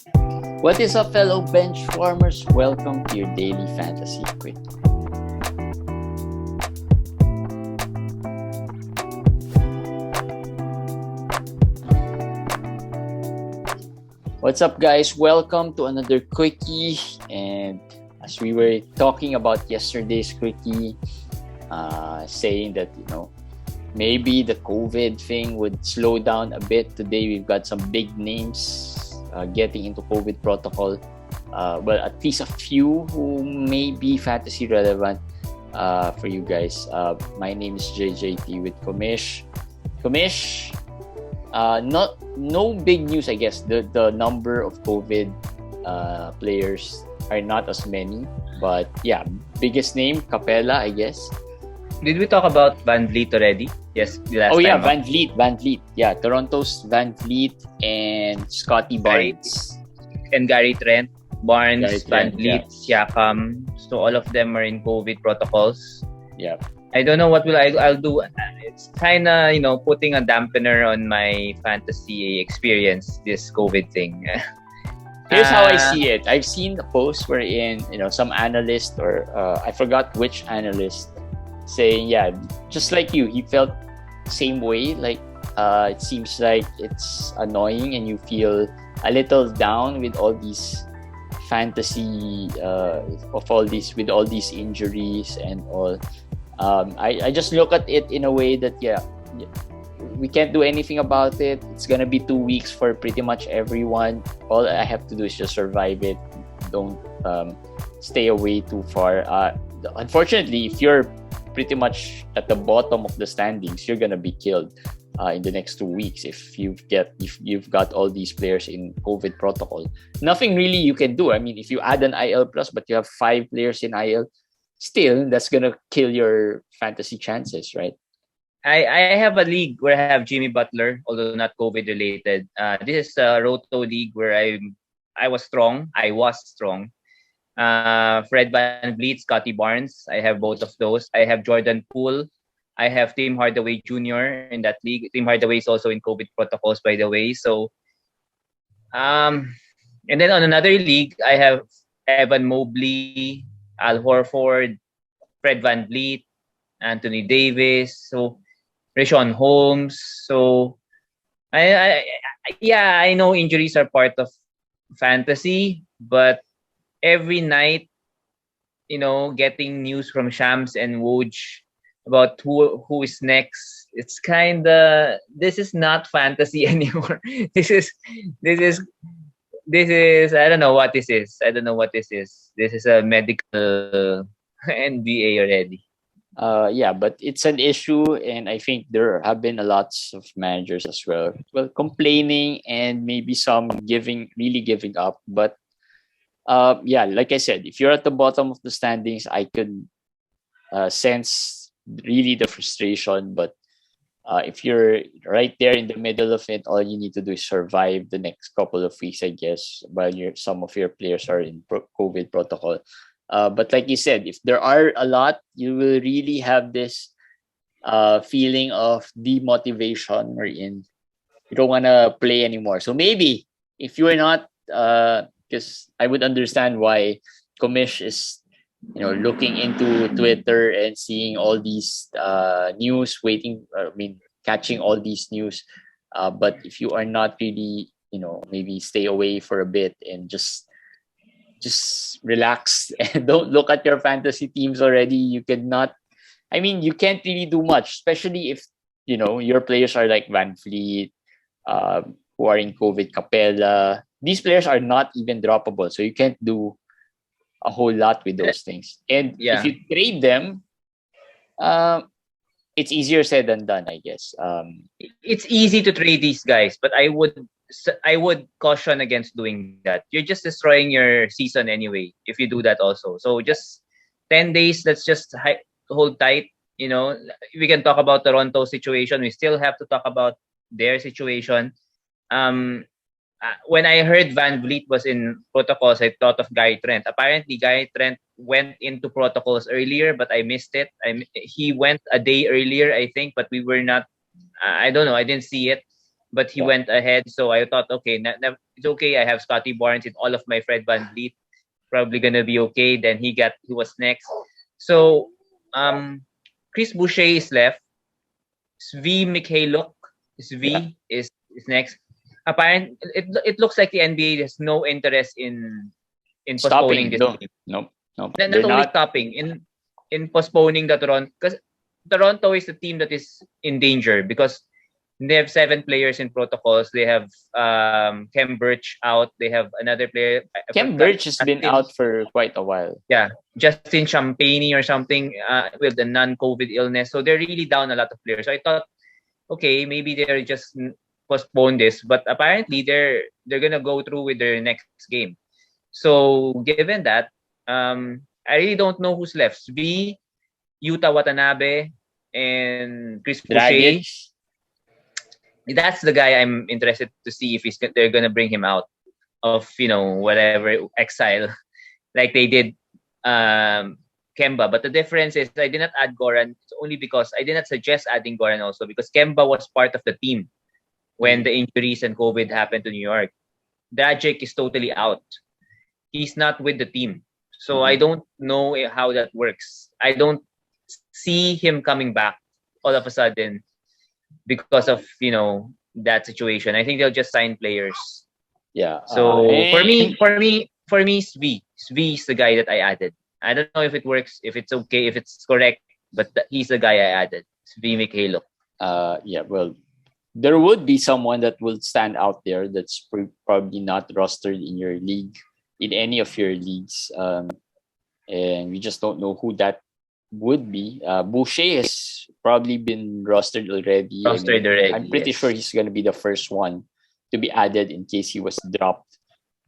What is up, fellow bench warmers? Welcome to your daily fantasy quick. What's up, guys? Welcome to another quickie. And as we were talking about yesterday's quickie, saying that maybe the COVID thing would slow down a bit. Today we've got some big names getting into COVID protocol. Well, at least a few who may be fantasy relevant for you guys. My name is JJT with commish. Commish, no big news, I guess. The number of COVID players are not as many, but yeah, biggest name Capella, I guess. Did we talk about Van Vliet already? Yes, the last yeah, time. Van Vliet. Yeah, Toronto's Van Vliet and Scotty Barnes. And Gary Trent, Barnes, Gary Van Trent, Vliet, Siakam. So all of them are in COVID protocols. Yeah. I don't know what I'll do. It's kind of, putting a dampener on my fantasy experience, this COVID thing. Here's how I see it. I've seen a post wherein, some analyst or I forgot which analyst saying, yeah, just like you, he felt same way. Like it seems like it's annoying and you feel a little down with all these fantasy with all these injuries and all. I just look at it in a way that we can't do anything about it. It's gonna be 2 weeks for pretty much everyone. All I have to do is just survive it. Don't stay away too far. Unfortunately, if you're pretty much at the bottom of the standings, you're gonna be killed in the next 2 weeks if you've got all these players in COVID protocol. Nothing really you can do. I mean, if you add an IL plus, but you have 5 players in IL, still that's gonna kill your fantasy chances, right? I have a league where I have Jimmy Butler, although not COVID related. This is a Roto league where I was strong. Fred Van Vliet, Scotty Barnes. I have both of those. I have Jordan Poole. I have Tim Hardaway Jr. in that league. Tim Hardaway is also in COVID protocols, by the way. So, and then on another league, I have Evan Mobley, Al Horford, Fred Van Vliet, Anthony Davis, so Richaun Holmes. So, I know injuries are part of fantasy, but every night, getting news from Shams and Woj about who is next, it's this is not fantasy anymore. This is I don't know what this is. This is a medical NBA already. But it's an issue, and I think there have been a lots of managers as well complaining and maybe some really giving up. But like I said, if you're at the bottom of the standings, I could sense really the frustration. But if you're right there in the middle of it, all you need to do is survive the next couple of weeks, I guess, while some of your players are in COVID protocol. But like you said, if there are a lot, you will really have this feeling of demotivation wherein you don't want to play anymore. So maybe if you are not, because I would understand why Commish is looking into Twitter and seeing all these news, catching all these news. But if you are not really, maybe stay away for a bit and just relax and don't look at your fantasy teams already. You can't really do much, especially if your players are like Van Vliet, who are in COVID, Capella. These players are not even droppable, so you can't do a whole lot with those things. And if you trade them, it's easier said than done, I guess. It's easy to trade these guys, but I would caution against doing that. You're just destroying your season anyway if you do that also. So just 10 days, let's just hold tight. We can talk about Toronto situation. We still have to talk about their situation. When I heard Van Vliet was in protocols, I thought of Gary Trent. Apparently, Gary Trent went into protocols earlier, but I missed it. He went a day earlier, I think, but we were not. I don't know. I didn't see it. but he went ahead. So I thought, okay, it's okay. I have Scotty Barnes and all of my Fred VanVleet. Probably gonna be okay. Then he was next. So Chris Boucher is left. Svi Mikhailuk is next. Apparently, it looks like the NBA has no interest in postponing Stopping? this No, game. no, no. Not They're only not. stopping in postponing the Toronto, because Toronto is the team that is in danger because they have 7 players in protocols. They have Kem Birch out. They have another player. I Kem forgot, Birch has been out for quite a while. Yeah, Justin Champagne or something with the non-COVID illness. So they're really down a lot of players. So I thought, okay, maybe they're just postpone this, but apparently they're gonna go through with their next game. So given that, I really don't know who's left. Svi, Yuta Watanabe, and Chris Boucher. Dragic. That's the guy I'm interested to see if they're gonna bring him out of whatever exile like they did Kemba. But the difference is I did not add Goran only because I did not suggest adding Goran also because Kemba was part of the team when the injuries and COVID happened to New York. Dragic is totally out. He's not with the team. So I don't know how that works. I don't see him coming back all of a sudden because of, that situation. I think they'll just sign players. Yeah. So for me, Svi is the guy that I added. I don't know if it works, if it's okay, if it's correct, but he's the guy I added. Svi Mikhailuk. Yeah. Well, there would be someone that will stand out there that's probably not rostered in your league, in any of your leagues, and we just don't know who that would be. Boucher has probably been rostered already. I'm pretty sure he's going to be the first one to be added in case he was dropped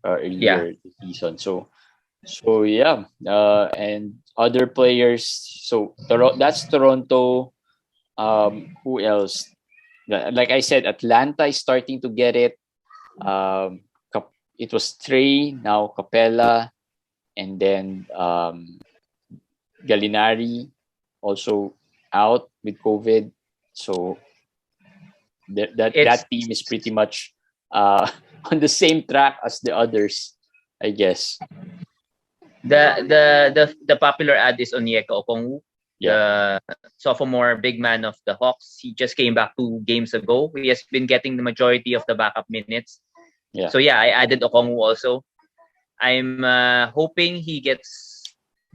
earlier this season. So yeah, and other players. So that's Toronto. Who else? Like I said, Atlanta is starting to get it. It was Trey, now Capella, and then Gallinari also out with COVID. So that team is pretty much on the same track as the others, I guess. The popular ad is Onyeka Okongwu, the sophomore big man of the Hawks. He just came back 2 games ago. He has been getting the majority of the backup minutes. Yeah. So I added Okongwu also. I'm hoping he gets.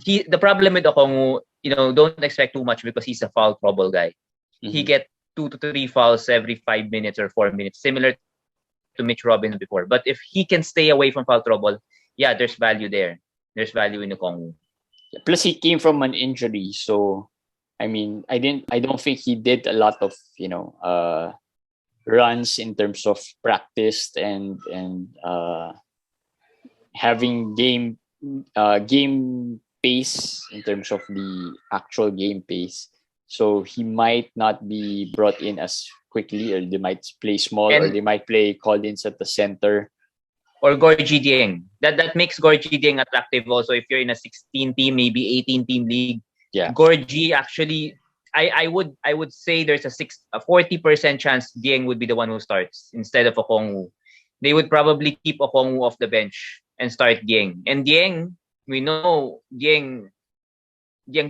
The problem with Okongwu, don't expect too much because he's a foul trouble guy. He get 2 to 3 fouls every 5 minutes or 4 minutes, similar to Mitch Robinson before. But if he can stay away from foul trouble, there's value there. There's value in Okongwu. Plus, he came from an injury, so I mean, I don't think he did a lot of runs in terms of practice and having game pace in terms of the actual game pace. So he might not be brought in as quickly, or they might play small, or they might play Collins at the center. Or Gorgie Dieng. That makes Gorgie Dieng attractive also if you're in a 16 team, maybe 18 team league. Yeah. Gorgie actually, I would say there's a 40% chance Dieng would be the one who starts instead of Okongwu. They would probably keep Okongwu off the bench and start Dieng. And Dieng, we know Dieng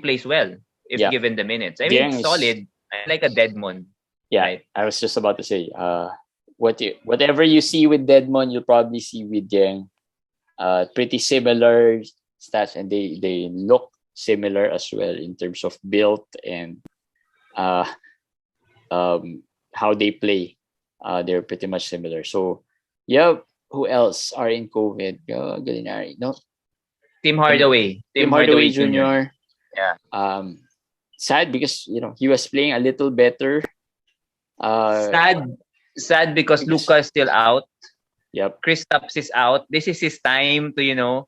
plays well if given the minutes. I mean, it's solid. Like a Deadmon. Yeah, right? I was just about to say, whatever you see with Deadmon, you'll probably see with Dieng. Pretty similar stats, and they look similar as well in terms of build and how they play. They're pretty much similar. So, who else are in COVID? Gallinari, no. Tim Hardaway. Tim Hardaway Jr. Yeah. Sad because he was playing a little better. Sad because Luka is still out. Yep. Kristaps is out. This is his time to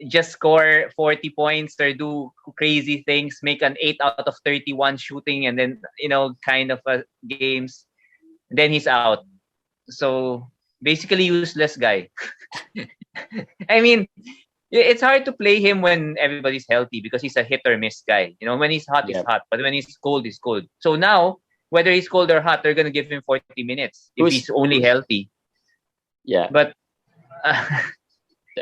just score 40 points or do crazy things, make an 8 out of 31 shooting, and then kind of games. Then he's out. So basically useless guy. I mean, it's hard to play him when everybody's healthy because he's a hit or miss guy. When he's hot, he's hot. But when he's cold, he's cold. So now whether he's cold or hot, they're gonna give him 40 minutes if he's only healthy. Yeah, but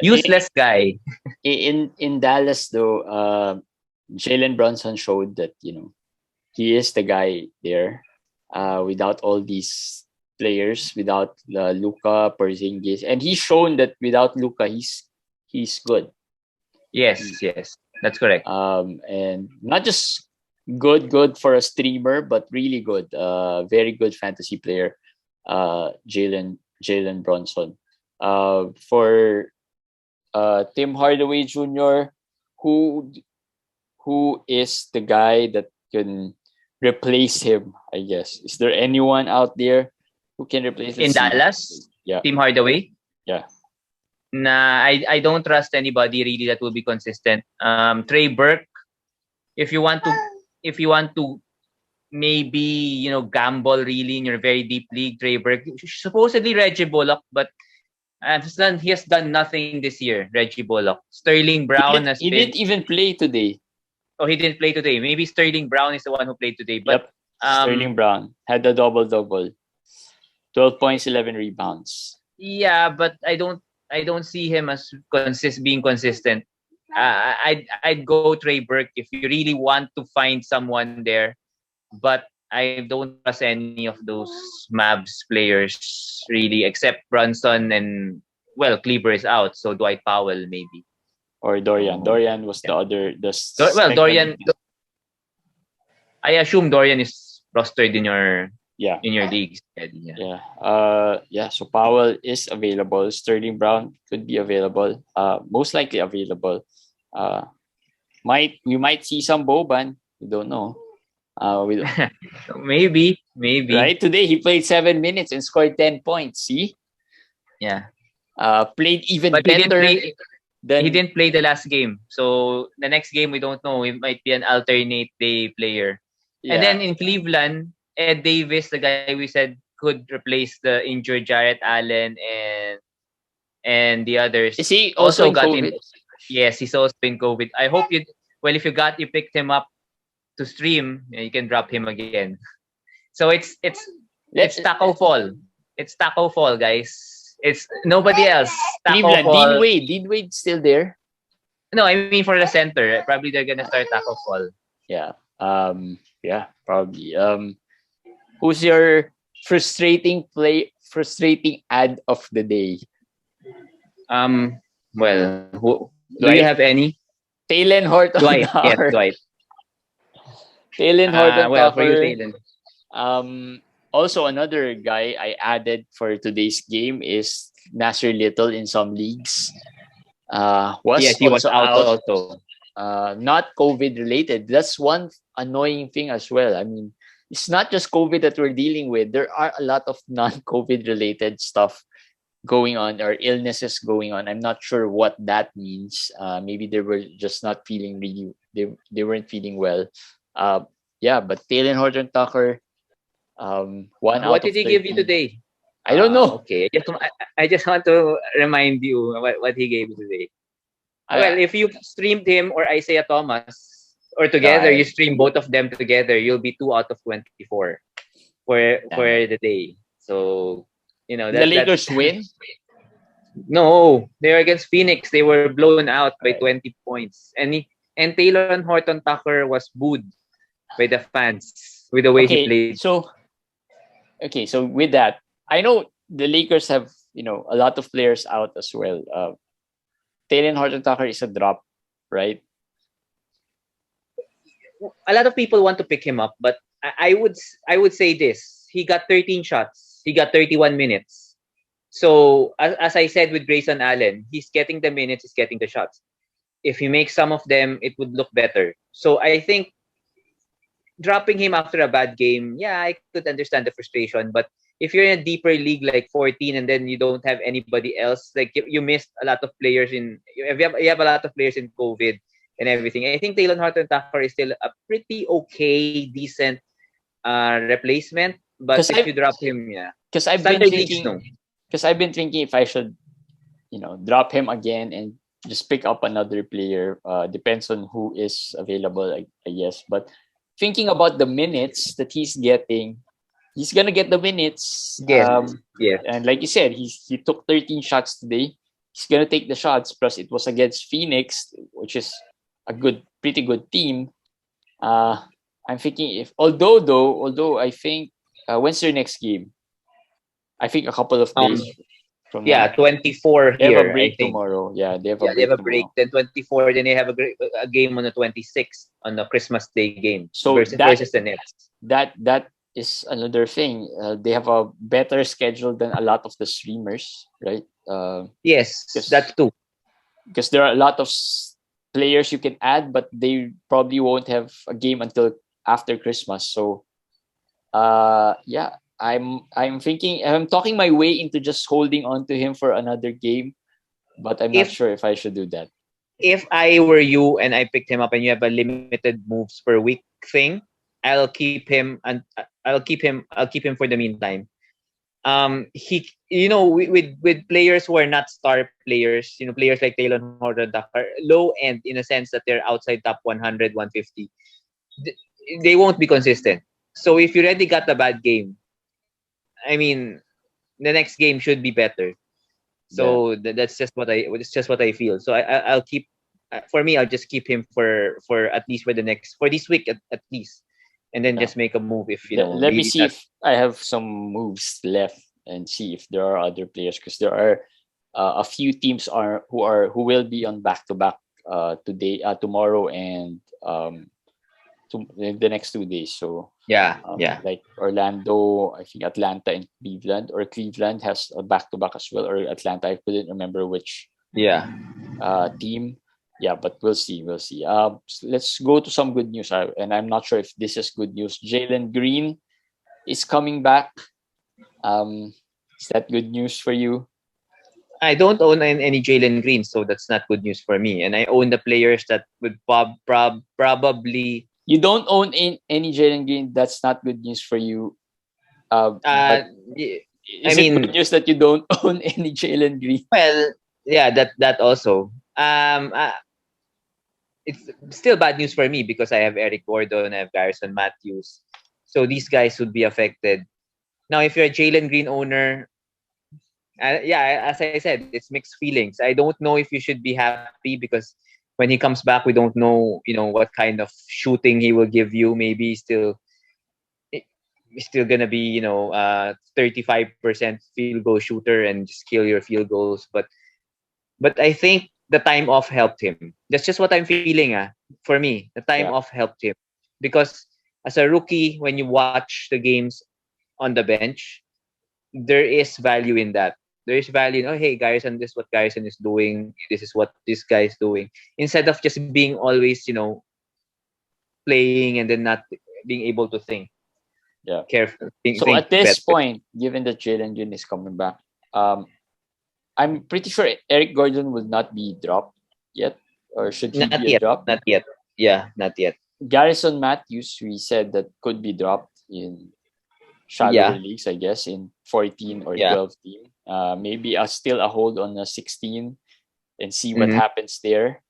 useless guy. In Dallas though, Jalen Brunson showed that he is the guy there. Without all these players, without Luka, Porzingis, and he's shown that without Luka, he's good. Yes, that's correct. And not just good for a streamer, but really good. Very good fantasy player. Jalen Brunson. For Tim Hardaway Jr., who is the guy that can replace him, I guess. Is there anyone out there who can replace him? In Dallas? Yeah. Tim Hardaway? Yeah. Nah, I don't trust anybody really that will be consistent. Trey Burke, if you want to maybe gamble really in your very deep league, Trey Burke. Supposedly Reggie Bullock, but he has done nothing this year. Reggie Bullock. Sterling Brown he didn't even play today. Oh, he didn't play today. Maybe Sterling Brown is the one who played today. But Sterling Brown had a double-double. 12 points, 11 rebounds. Yeah, but I don't see him as being consistent. I'd go Trey Burke if you really want to find someone there. But I don't trust any of those Mavs players really, except Brunson and Kleber is out, so Dwight Powell maybe. Or Dorian. Dorian was the other. Dorian. I assume Dorian is rostered in your leagues. Yeah. So Powell is available. Sterling Brown could be available. Most likely available. We might see some Boban. We don't know. Maybe. Right today he played 7 minutes and scored 10 points. See? Yeah. Played even better. He didn't play the last game. So the next game, we don't know. It might be an alternate day player. Yeah. And then in Cleveland, Ed Davis, the guy we said could replace the injured Jarrett Allen and the others. Is he also got COVID? Yes, he's also in COVID. I hope if you picked him up to stream, you can drop him again. So it's Taco Fall. It's Taco Fall, guys. It's nobody else. Cleveland. Dean Wade still there? No, I mean for the center. Probably they're gonna start Taco Fall. Yeah. Yeah, probably. Who's your frustrating ad of the day? Well, do you have any? Talen Horton. Dwight. Yes, Dwight. Talen Horton. For you, Talen. Also, another guy I added for today's game is Nasir Little in some leagues. He was out also. Not COVID related. That's one annoying thing as well. I mean, it's not just COVID that we're dealing with. There are a lot of non-COVID related stuff going on or illnesses going on. I'm not sure what that means. Maybe they were just not feeling they weren't feeling well. But Talen Horton Tucker. What did he give you today? I don't know. Okay, I just want to remind you what he gave you today. Well, if you streamed him or Isaiah Thomas or together, you stream both of them together, you'll be 2 out of 24 for the day. So the Lakers win. No, they were against Phoenix. They were blown out by 20 points, and Talen Horton Tucker was booed by the fans with the way he played. So with that, I know the Lakers have a lot of players out as well. Talen Horton Tucker is a drop, right? A lot of people want to pick him up, but I would say this: he got 13 shots, he got 31 minutes. So as I said with Grayson Allen, he's getting the minutes, he's getting the shots. If he makes some of them, it would look better. So I think dropping him after a bad game, I could understand the frustration. But if you're in a deeper league like 14 and then you don't have anybody else, like you missed a lot of players you have a lot of players in COVID and everything. I think Talen Horton Tucker is still a pretty okay, decent replacement. But if you drop him, because I've been thinking if I should, drop him again and just pick up another player. Depends on who is available, I guess. But thinking about the minutes that he's getting, he's gonna get the minutes. Yes. Yes. And like you said, he took 13 shots today. He's gonna take the shots. Plus, it was against Phoenix, which is a pretty good team. I'm thinking although I think when's their next game? I think a couple of days from now. 24 They have here. a break I think tomorrow. Yeah, they have they have a break. tomorrow. Then 24. Then they have a game on the 26th on the Christmas Day game. So versus the Nets. That is another thing. They have a better schedule than a lot of the streamers, right? Yes, that's too. Because there are a lot of players you can add, but they probably won't have a game until after Christmas. So, yeah, I'm thinking, I'm talking my way into just holding on to him for another game, but I'm not sure if I should do that. If I were you and I picked him up and you have a limited moves per week thing, I'll keep him and I'll keep him for the meantime. He, with players who are not star players, players like Taylor Horton are low end in a sense that they're outside top 100, 150. They won't be consistent. So if you already got a bad game, I mean, the next game should be better. So that's just what I feel. So I'll keep. For me, I'll just keep him for at least for this week at least, and then just make a move if Let me see if I have some moves left and see if there are other players, because there are a few teams who will be on back-to-back today, tomorrow, and the next 2 days. So like Orlando, I think Atlanta and Cleveland, or Cleveland has a back-to-back as well, or Atlanta, I couldn't remember which team. Yeah, but we'll see. So let's go to some good news, and I'm not sure if this is good news. Jalen Green is coming back. Is that good news for you? I don't own any Jalen Green, so that's not good news for me. And I own the players that would probably. You don't own any Jalen Green. That's not good news for you. Is it good news that you don't own any Jalen Green? Well, yeah, that also. It's still bad news for me because I have Eric Gordon, I have Garrison Matthews, so these guys would be affected. Now, if you're a Jalen Green owner, as I said, it's mixed feelings. I don't know if you should be happy because when he comes back, we don't know, what kind of shooting he will give you. Maybe he's still gonna be, 35% field goal shooter and just kill your field goals. But I think the time off helped him. That's just what I'm feeling. For me, the time off helped him because as a rookie, when you watch the games on the bench, there is value in that. There is value in, hey, Garrison, this is what Garrison is doing. This is what this guy is doing. Instead of just being always, playing and then not being able to think. Yeah. Careful. So at this point, given that Jalen Green is coming back, I'm pretty sure Eric Gordon will not be dropped yet, or should he be dropped? Not yet. Yeah, not yet. Garrison Matthews, we said that could be dropped in shallower leagues, I guess, in 14 or 12 team. Maybe still a hold on a 16 and see what happens there.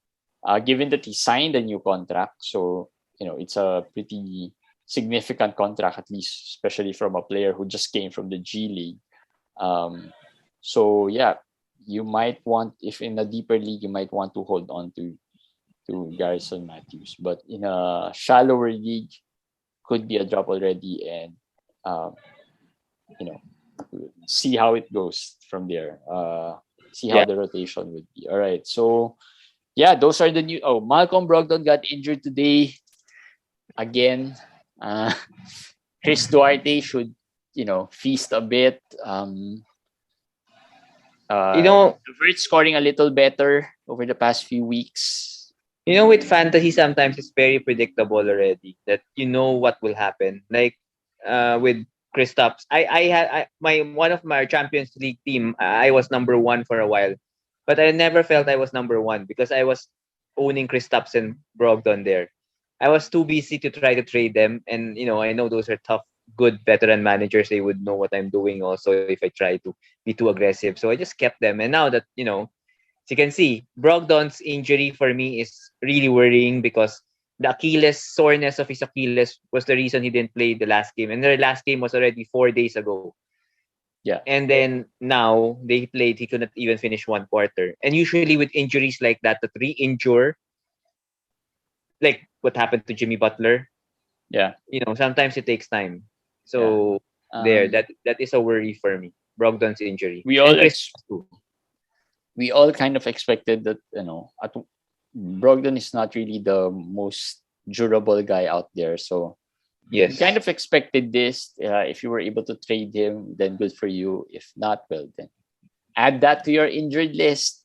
Given that he signed a new contract, so it's a pretty significant contract, at least, especially from a player who just came from the G League. So yeah, you might want, if in a deeper league, you might want to hold on to Garrison Matthews. But in a shallower league, could be a drop already, and see how it goes from there. See how the rotation would be. All right. So yeah, those are the new. Oh, Malcolm Brogdon got injured today again. Chris Duarte should, feast a bit. Vert scoring a little better over the past few weeks. With fantasy, sometimes it's very predictable already that you know what will happen. Like with Kristaps, I had one of my Champions League team. I was number one for a while, but I never felt I was number one because I was owning Kristaps and Brogdon there. I was too busy to try to trade them, and I know those are tough, good veteran managers. They would know what I'm doing also if I try to be too aggressive. So I just kept them, and now that as you can see, Brogdon's injury for me is really worrying because the Achilles soreness of his Achilles was the reason he didn't play the last game, and their last game was already 4 days ago. Yeah. And then now they played, he couldn't even finish one quarter. And usually with injuries like that re-injure, like what happened to Jimmy Butler, Yeah. sometimes it takes time. So that is a worry for me. Brogdon's injury. We And all Chris too. we all kind of expected that, Brogdon is not really the most durable guy out there. So we Yes. kind of expected this. If you were able to trade him, then good for you. If not, well, then add that to your injured list.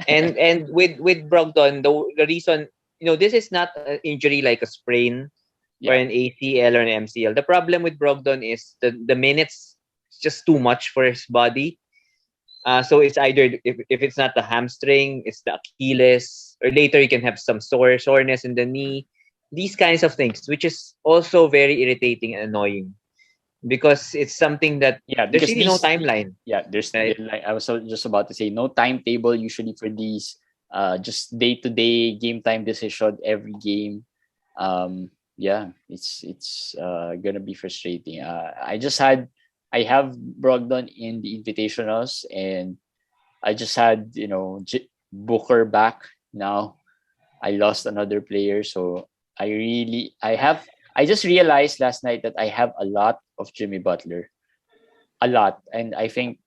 and with Brogdon, the reason, this is not an injury like a sprain or an ACL or an MCL. The problem with Brogdon is the minutes is just too much for his body. So it's either, if it's not the hamstring, it's the Achilles, or later you can have some soreness in the knee. These kinds of things, which is also very irritating and annoying, because it's something that there's really no timeline. There's like I was just about to say, no timetable usually for these. Just day-to-day game time decision every game. It's gonna be frustrating. I have Brogdon in the invitationals, and I just had Booker back. Now I lost another player, so I just realized last night that I have a lot of Jimmy Butler, a lot, and I think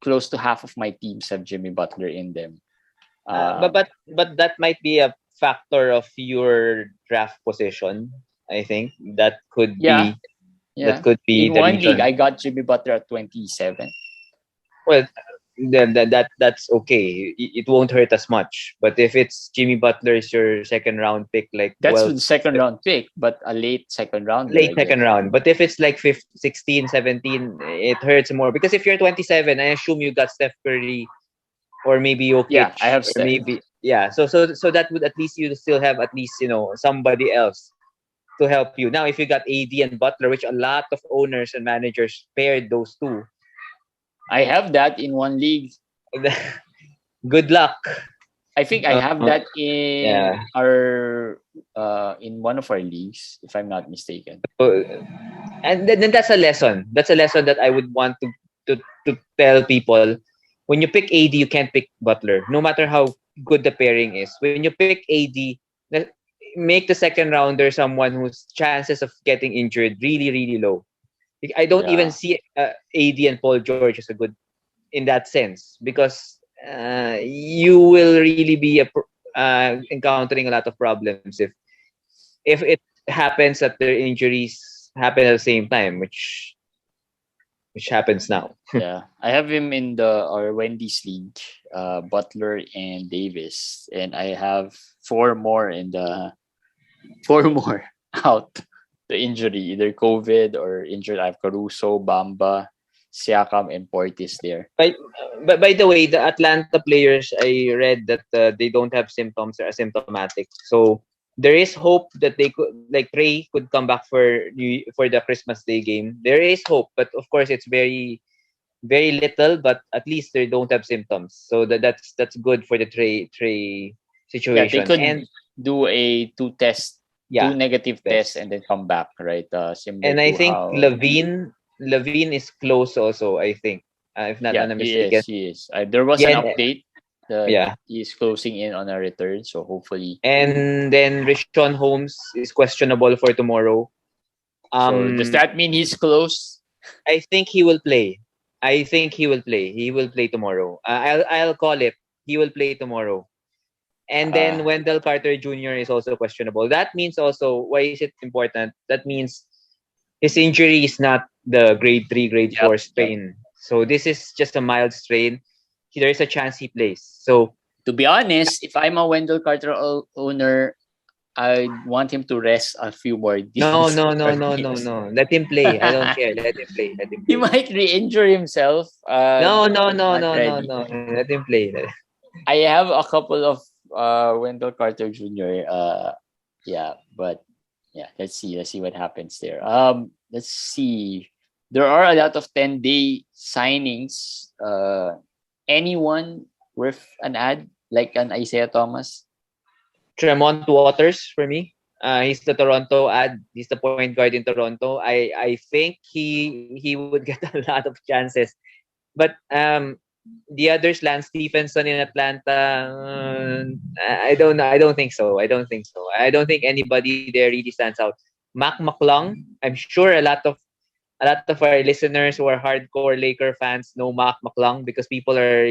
close to half of my teams have Jimmy Butler in them. But that might be a factor of your draft position. I think that could be. Yeah. That could be in the one reason. league. I got Jimmy Butler at 27. Well, that's okay. It won't hurt as much. But if it's Jimmy Butler is your second round pick, like that's the second round pick, but a late second round. Round. But if it's like 16, 17, it hurts more, because if you're 27, I assume you got Steph Curry or maybe Jokic. Yeah, I have Steph. So that would at least you still have at least somebody else to help you. Now, if you got AD and Butler, which a lot of owners and managers paired those two, I have that in one league. Good luck. I think I have that in in one of our leagues, if I'm not mistaken. And then that's a lesson. That's a lesson that I would want to tell people. When you pick AD, you can't pick Butler, no matter how good the pairing is. When you pick AD, make the second rounder someone whose chances of getting injured really, really low. I don't even see AD and Paul George as a good in that sense, because you will really be encountering a lot of problems if it happens that their injuries happen at the same time, which happens now. I have him in our Wendy's league, Butler and Davis, and I have four more out the injury, either COVID or injured. I have Caruso, Bamba, Siakam, and Portis there. But by the way, the Atlanta players, I read that they don't have symptoms, they're asymptomatic. So there is hope that they could, like Trey, could come back for the Christmas Day game. There is hope, but of course it's very, very little. But at least they don't have symptoms, so that's good for the Trey situation. They could do a two negative tests, and then come back, right? And I think Levine is close also, I think. If not mistaken. He is. There was an update. He's closing in on a return, so hopefully. And then Richaun Holmes is questionable for tomorrow. So does that mean he's close? I think he will play. He will play tomorrow. I'll call it. He will play tomorrow. And then Wendell Carter Jr. is also questionable. That means also, why is it important? That means his injury is not the grade 3, grade 4 strain. So this is just a mild strain. There is a chance he plays. So to be honest, if I'm a Wendell Carter owner, I want him to rest a few more days. No. Let him play. I don't care. Let him play. He might re-injure himself. No. Let him play. I have a couple of Wendell Carter Jr. Let's see what happens there. Let's see. There are a lot of 10-day signings. Anyone worth an ad, like an Isaiah Thomas? Tremont Waters for me. He's the Toronto ad. He's the point guard in Toronto. I think he would get a lot of chances. But the others, Lance Stephenson in Atlanta, I don't think so. I don't think so. I don't think anybody there really stands out. Mac McClung, I'm sure a lot of our listeners who are hardcore Laker fans know Mac McClung because people are,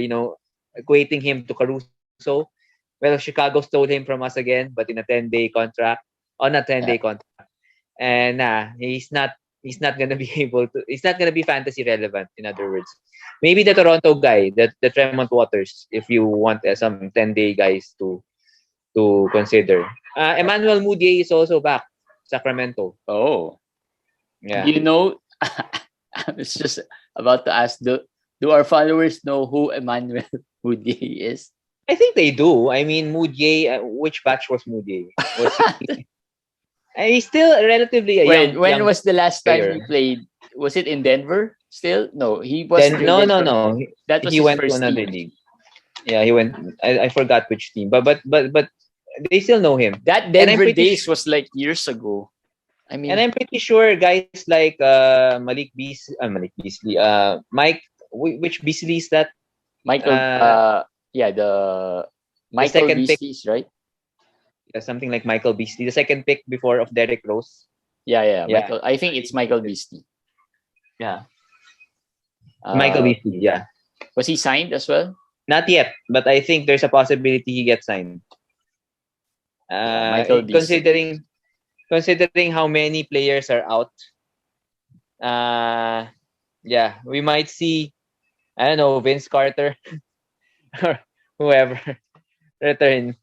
equating him to Caruso. Well, Chicago stole him from us again, but in a 10-day contract, on a 10-day Yeah. contract. And he's not gonna be able to. He's not gonna be fantasy relevant. In other words, maybe the Toronto guy, the Tremont Waters, if you want some 10-day guys to consider. Emmanuel Mudiay is also back, Sacramento. Oh, Yeah, do you know? I was just about to ask. Do our followers know who Emmanuel Mudiay is? I think they do. I mean, Mudiay. Which batch was Mudiay? Was he's still relatively a When young was the last time player. he played? Was it in Denver? Still, no. He was Then no, traded no, from- no. That was He his went to first another team. league. Yeah, he went. I forgot which team, but they still know him. That I'm Denver pretty days was like years ago. I mean, And I'm pretty sure guys like Malik Beasley, Mike, which Beasley is that? Michael. Yeah, the Michael second pick. Beasley's right. Something like Michael Beasley, the second pick before of Derrick Rose. Yeah. Yeah. Michael. I think it's Michael Beasley. Yeah, Uh, Michael Beasley. Yeah, Was he signed as well? not yet, but I think there's a possibility he gets signed. Michael Beasley. Considering how many players are out, yeah, we might see, I don't know, Vince Carter or whoever return.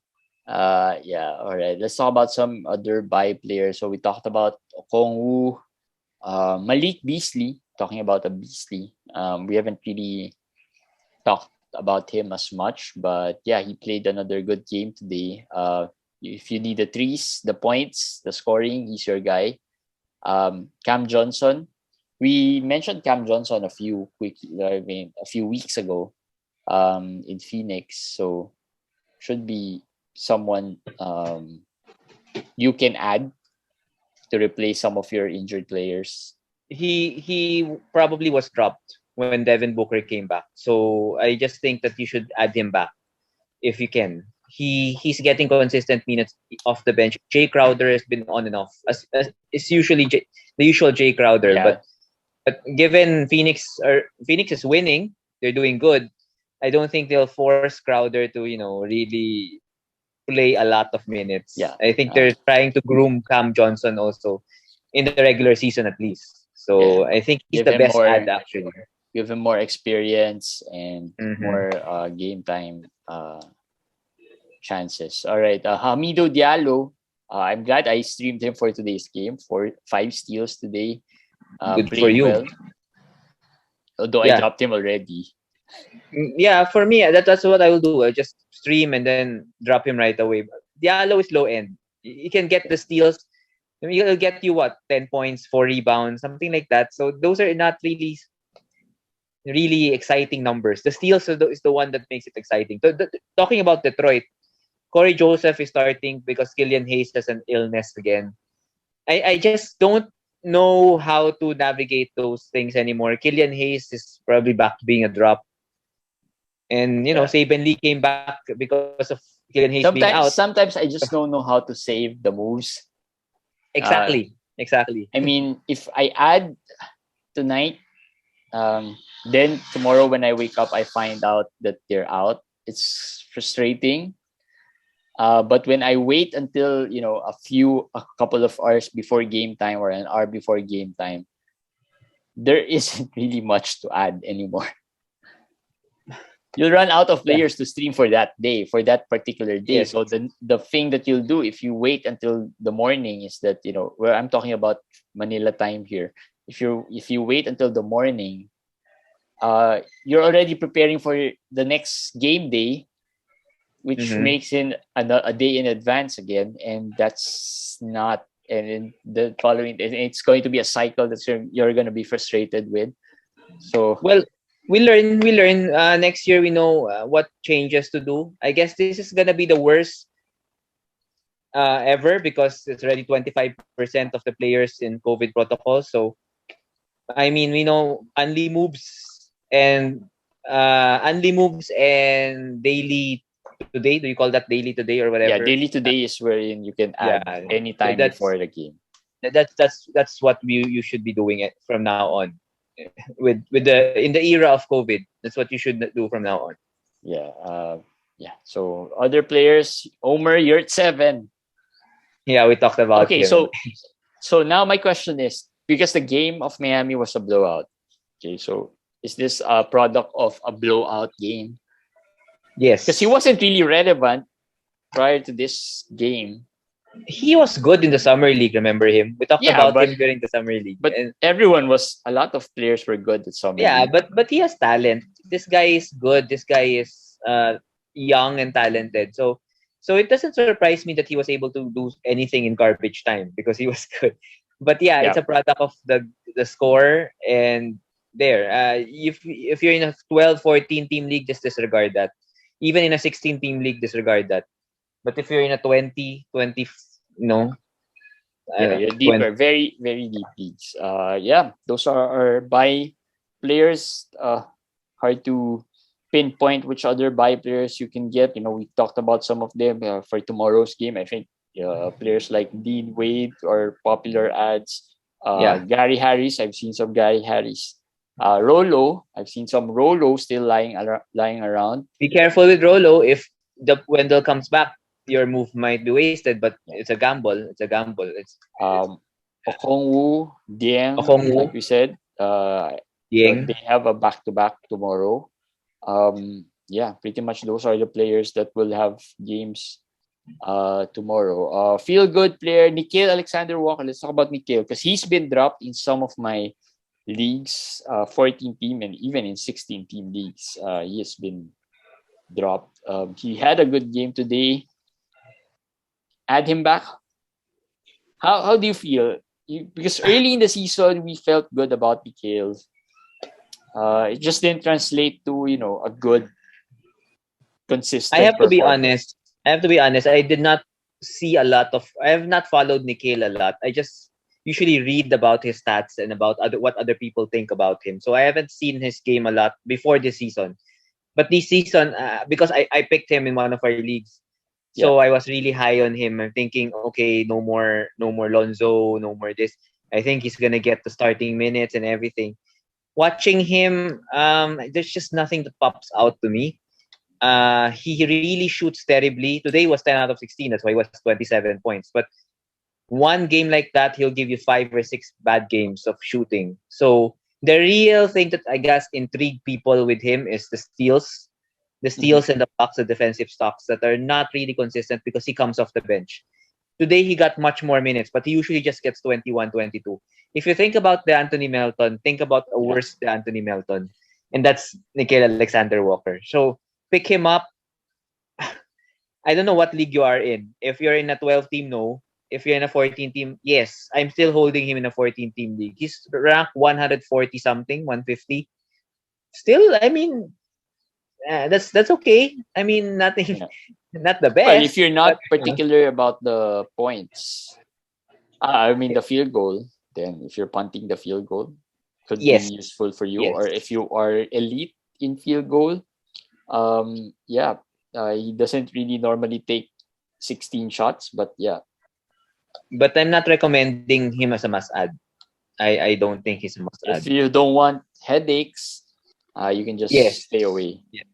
Yeah. All right. Let's talk about some other buy players. So we talked about Okongwu, Malik Beasley. Talking about a Beasley. We haven't really talked about him as much, but yeah, he played another good game today. If you need the threes, the points, the scoring, he's your guy. Cam Johnson. We mentioned Cam Johnson a few weeks ago in Phoenix. So should be someone you can add to replace some of your injured players. He probably was dropped when Devin Booker came back. So I just think that you should add him back if you can. He's getting consistent minutes off the bench. Jay Crowder has been on and off. As it's usually the usual Jay Crowder, Yeah. but given Phoenix is winning, they're doing good. I don't think they'll force Crowder to really play a lot of minutes. Yeah. I think they're trying to groom Cam Johnson also in the regular season at least. So I think he's Give the him best more- ad actually. Give him more experience and Mhm. more game time chances. All right. Hamido Diallo. I'm glad I streamed him for today's game. 5 steals today. Good for playing you. well. Although I Yeah. dropped him already. Yeah, for me, that's what I will do. I just stream and then drop him right away. Diallo is low end. You can get the steals. I mean, he'll get you 10 points, 4 rebounds, something like that. So those are not really exciting numbers. The steals is the one that makes it exciting. Talking about Detroit, Corey Joseph is starting because Killian Hayes has an illness again. I just don't know how to navigate those things anymore. Killian Hayes is probably back to being a drop. And, Yeah. Saban Lee came back because of Killian Hayes being out. Sometimes I just don't know how to save the moves. Exactly. I mean, if I add tonight, then tomorrow when I wake up, I find out that they're out. It's frustrating. But when I wait until a couple of hours before game time or an hour before game time, there isn't really much to add anymore. You'll run out of players to stream for that day, for that particular day. Yes. So the thing that you'll do if you wait until the morning is that where I'm talking about Manila time here. If you wait until the morning, you're already preparing for the next game day, which Mhm. makes it a day in advance again, and that's not. And in the following, it's going to be a cycle that you're going to be frustrated with. So Well, we learn. Next year, we know what changes to do. I guess this is gonna be the worst ever because it's already 25% of the players in COVID protocols. So I mean, we know only moves and daily today. Do you call that daily today or Yeah, whatever? daily today is wherein you can Yeah, add anytime before the game. that's what you should be doing it from now on. With the in the era of COVID, that's what you should do from now on. Yeah. Yeah. So other players, Omer, you're at 7. Yeah, we talked about Okay, him. so now my question is, because the game of Miami was a blowout. Okay, so is this a product of a blowout game? Yes, Because he wasn't really relevant prior to this game. he was good in the summer league. Remember him? We talked Yeah, about but him during the summer league. but And a lot of players were good at summer yeah, league. but he has talent. This guy is good. This guy is young and talented. So it doesn't surprise me that he was able to do anything in garbage time because he was good. But yeah, it's Yeah, a product of the score and there. If you're in a 12-14 team league, just disregard that. Even in a 16 team league, disregard that. But if you're in a 20, you know, yeah, you're 20, deeper, very very deep leagues. Yeah, those are our buy players. Hard to pinpoint which other buy players you can get. We talked about some of them for tomorrow's game. I think players like Dean Wade or popular ads. yeah. Gary Harris, I've seen some Gary Harris. Rolo, I've seen some Rolo still lying around. Be careful with Rolo. If the Wendell comes back, your move might be wasted. But it's a gamble. It's a gamble. It's Okongwu, Dieng, Okongwu, like we said. Ying. They have a back-to-back tomorrow. Yeah, pretty much those are the players that will have games tomorrow. Feel good player, Nickeil Alexander-Walker. Let's talk about Nickeil because he's been dropped in some of my leagues, 14 team and even in 16 team leagues. He has been dropped. He had a good game today. Add him back. How do you feel? Because early in the season we felt good about Nickeil. It just didn't translate to a good, consistent. I have to be performance. honest. I did not see a lot of. I have not followed Nickeil a lot. I just usually read about his stats and about what other people think about him. So I haven't seen his game a lot before this season. But this season, because I picked him in one of our leagues, so I was really high on him. I'm thinking, okay, no more Lonzo, no more this. I think he's gonna get the starting minutes and everything. Watching him, there's just nothing that pops out to me. He really shoots terribly. Today was 10 out of 16. That's why he was 27 points. But one game like that, he'll give you 5 or 6 bad games of shooting. So the real thing that I guess intrigued people with him is the steals. The steals and the blocks, the defensive stocks that are not really consistent because he comes off the bench. Today, he got much more minutes, but he usually just gets 21, 22. If you think about the Anthony Melton, think about a worse the Anthony Melton. And that's Nickeil Alexander-Walker. So pick him up. I don't know what league you are in. If you're in a 12 team, no. If you're in a 14 team, yes. I'm still holding him in a 14 team league. He's ranked 140 something, 150. Still, I mean, that's okay. I mean, nothing, not the best. Well, if you're not particular about the points, the field goal, then if you're punting the field goal, could be useful for you. Yes. Or if you are elite in field goal, he doesn't really normally take 16 shots, but yeah. But I'm not recommending him as a must-add. I don't think he's a must-add. If you don't want headaches, you can just stay away. Yes.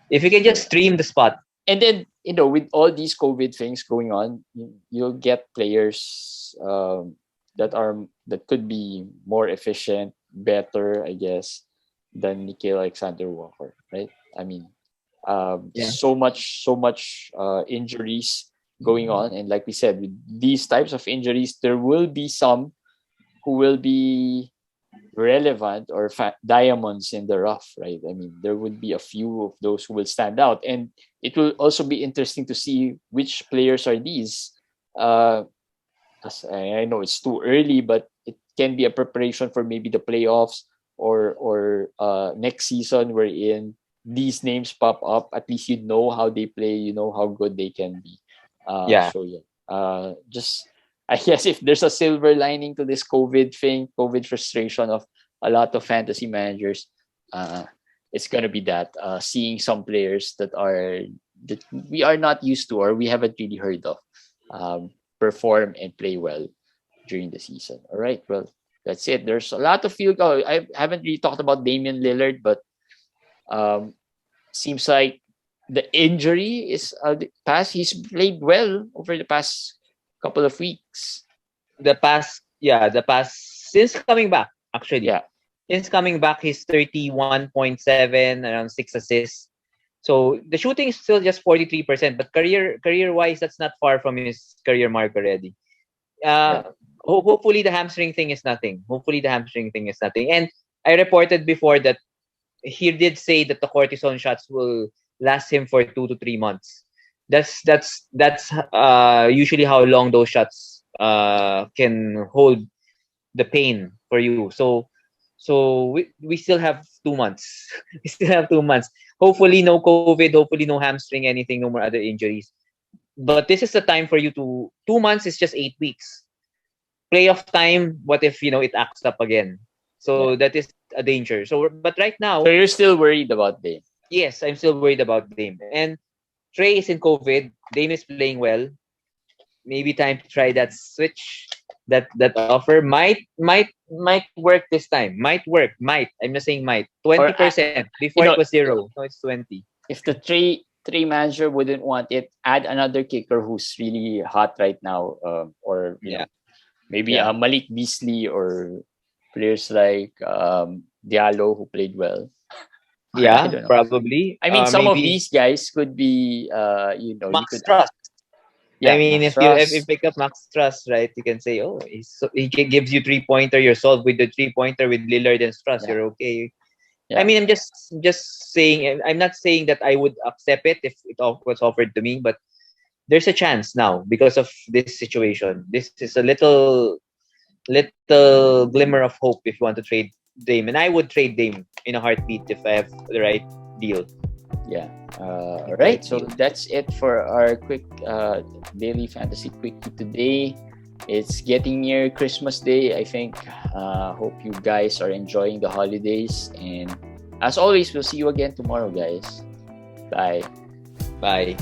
If you can just stream the spot. And then, with all these COVID things going on, you'll get players that could be more efficient, better, I guess, than Nickeil Alexander-Walker, right? I mean, so much injuries going on, and like we said, with these types of injuries, there will be some who will be relevant or diamonds in the rough, right? I mean, there would be a few of those who will stand out, and it will also be interesting to see which players are these. I know it's too early, but it can be a preparation for maybe the playoffs or next season wherein these names pop up. At least you know how they play, you know how good they can be. Just I guess if there's a silver lining to this COVID thing, COVID frustration of a lot of fantasy managers, it's gonna be that seeing some players that we are not used to or we haven't really heard of perform and play well during the season. All right, well, that's it. There's a lot of field goal. I haven't really talked about Damian Lillard, but seems like the injury is past. He's played well over the past couple of weeks. The past since coming back, actually. Yeah. Since coming back, he's 31.7, around 6 assists. So the shooting is still just 43%, but career wise, that's not far from his career mark already. Hopefully the hamstring thing is nothing. And I reported before that he did say that the cortisone shots will last him for 2 to 3 months. That's usually how long those shots can hold the pain for you. So we still have 2 months. We still have 2 months. Hopefully no COVID, hopefully no hamstring, anything, no more other injuries. But this is the time for you to 2 months is just 8 weeks. Playoff time, what if it acts up again? So that is a danger. But right now, so you're still worried about Dame? Yes, I'm still worried about Dame. And Trey is in COVID. Dame is playing well. Maybe time to try that switch. That offer might work this time. Might work. I'm just saying might. 20%. Before it was 0. Now it's 20. If the Trey manager wouldn't want it, add another kicker who's really hot right now. Or maybe Malik Beasley or players like Diallo who played well. Yeah, probably. I mean, some of these guys could be, Max Truss. Yeah, I mean, if you pick up Max Truss, right, you can say, he gives you 3-pointer. You're solved with the 3-pointer with Lillard and Truss. You're okay. Yeah. I mean, I'm just saying. I'm not saying that I would accept it if it was offered to me, but there's a chance now because of this situation. This is a little glimmer of hope if you want to trade Dame, and I would trade Dame in a heartbeat if I have the right deal. Yeah. All right. So that's it for our quick daily fantasy quickie today. It's getting near Christmas Day. I think. Hope you guys are enjoying the holidays, and as always, we'll see you again tomorrow, guys. Bye. Bye.